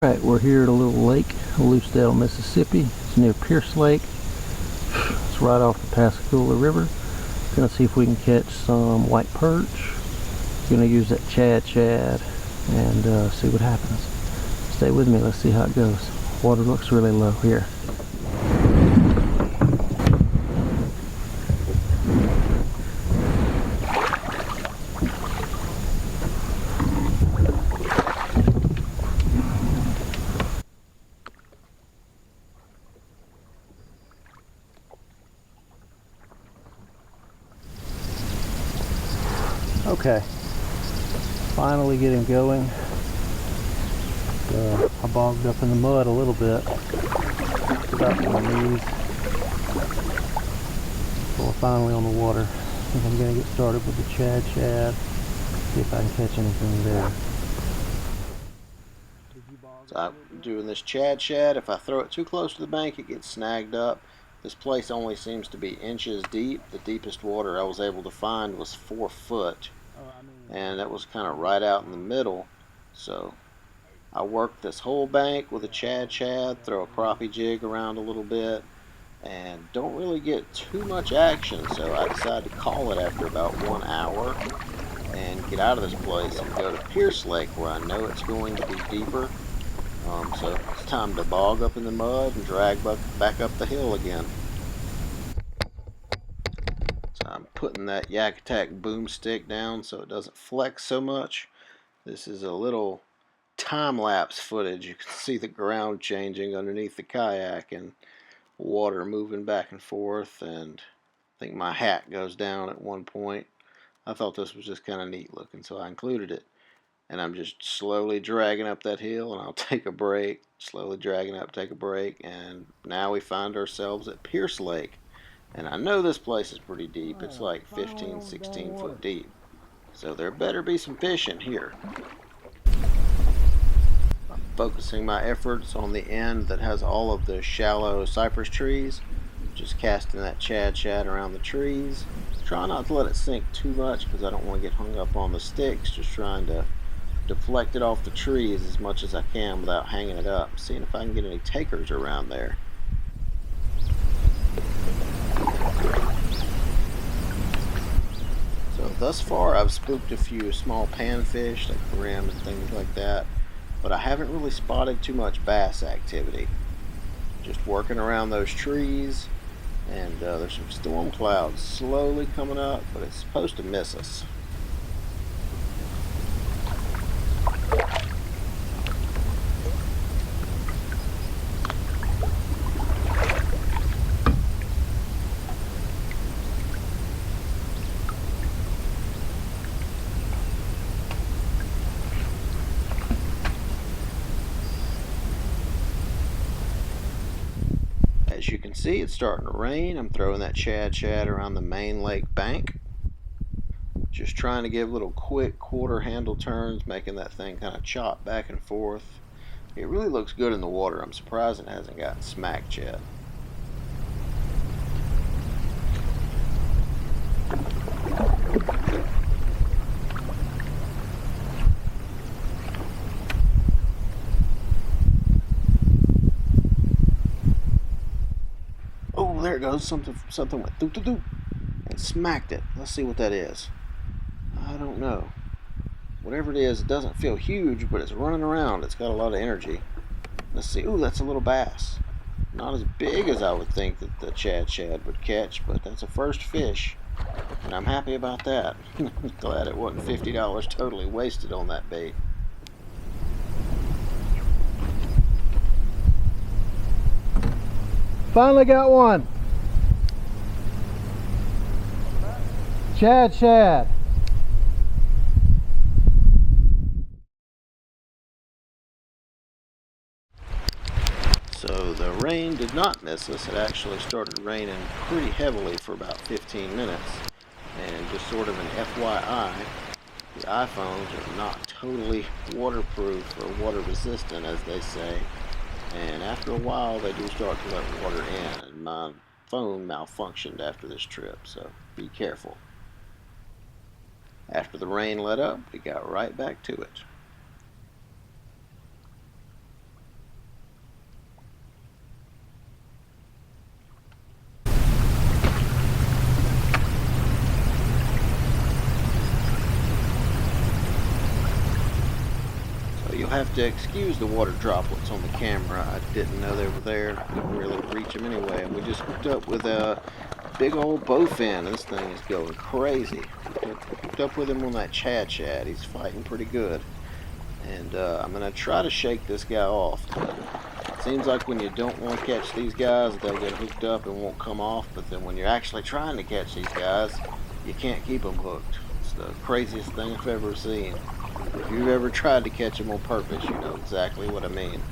Alright, we're here at a little lake, Loosedale, Mississippi. It's near Pierce Lake. It's right off the Pascagoula River. Gonna see if we can catch some white perch. Gonna use that Chad Shad and see what happens. Stay with me, let's see how it goes. Water looks really low here. Okay, finally get him going. I bogged up in the mud a little bit, about to my knees. So we're finally on the water. I think I'm going to get started with the Chad Shad, see if I can catch anything there. So I'm doing this Chad Shad. If I throw it too close to the bank, it gets snagged up. This place only seems to be inches deep. The deepest water I was able to find was 4 foot, and that was kind of right out in the middle. So I worked this whole bank with a Chad Shad, throw a crappie jig around a little bit, and don't really get too much action. So I decided to call it after about 1 hour and get out of this place and go to Pierce Lake, where I know it's going to be deeper. So it's time to bog up in the mud and drag back up the hill again. So I'm putting that Yak Attack boomstick down so it doesn't flex so much. This is a little time-lapse footage. You can see the ground changing underneath the kayak and water moving back and forth, and I think my hat goes down at one point. I thought this was just kind of neat looking, so I included it. And I'm just slowly dragging up that hill, and I'll take a break, slowly dragging up, take a break, and now we find ourselves at Pierce Lake. And I know this place is pretty deep. It's like 15, 16 foot deep. So there better be some fish in here. I'm focusing my efforts on the end that has all of the shallow cypress trees. Just casting that Chad Shad around the trees. Try not to let it sink too much because I don't want to get hung up on the sticks. Just trying to deflect it off the trees as much as I can without hanging it up. Seeing if I can get any takers around there. So thus far I've spooked a few small panfish like brim and things like that, but I haven't really spotted too much bass activity. Just working around those trees, and there's some storm clouds slowly coming up, but it's supposed to miss us. As you can see, it's starting to rain. I'm throwing that Chad Shad around the main lake bank. Just trying to give little quick quarter handle turns, making that thing kind of chop back and forth. It really looks good in the water. I'm surprised it hasn't gotten smacked yet. Oh, there it goes. Something went doop doop doop and smacked it. Let's see what that is. I don't know. Whatever it is, it doesn't feel huge, but it's running around. It's got a lot of energy. Let's see. Ooh, that's a little bass. Not as big as I would think that the Chad Shad would catch, but that's a first fish, and I'm happy about that. Glad it wasn't $50 totally wasted on that bait. Finally got one. Chad Shad. So the rain did not miss us. It actually started raining pretty heavily for about 15 minutes. And just sort of an FYI, the iPhones are not totally waterproof or water resistant, as they say. And after a while, they do start to let water in. And my phone malfunctioned after this trip, so be careful. After the rain let up, we got right back to it. have to excuse the water droplets on the camera. I didn't know they were there. Couldn't really reach them anyway. And we just hooked up with a big old bowfin. This thing is going crazy. Hooked up with him on that Chad Shad. He's fighting pretty good. And I'm going to try to shake this guy off. It seems like when you don't want to catch these guys, they'll get hooked up and won't come off. But then when you're actually trying to catch these guys, you can't keep them hooked. It's the craziest thing I've ever seen. If you've ever tried to catch them on purpose, you know exactly what I mean.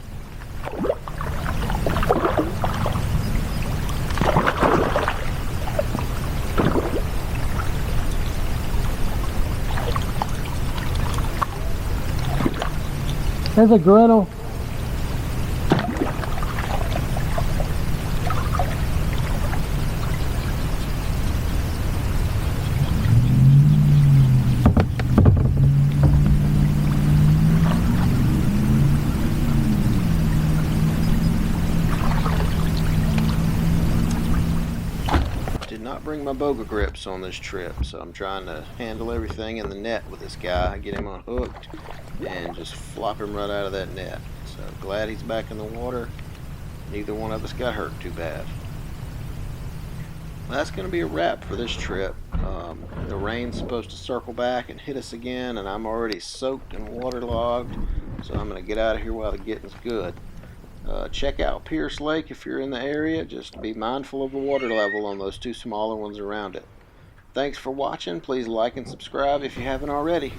There's a griddle. Did not bring my boga grips on this trip, so I'm trying to handle everything in the net with this guy, get him unhooked, and just flop him right out of that net. So glad he's back in the water. Neither one of us got hurt too bad. Well, that's going to be a wrap for this trip. The rain's supposed to circle back and hit us again, and I'm already soaked and waterlogged, so I'm going to get out of here while the getting's good. Check out Pierce Lake if you're in the area. Just be mindful of the water level on those two smaller ones around it. Thanks for watching. Please like and subscribe if you haven't already.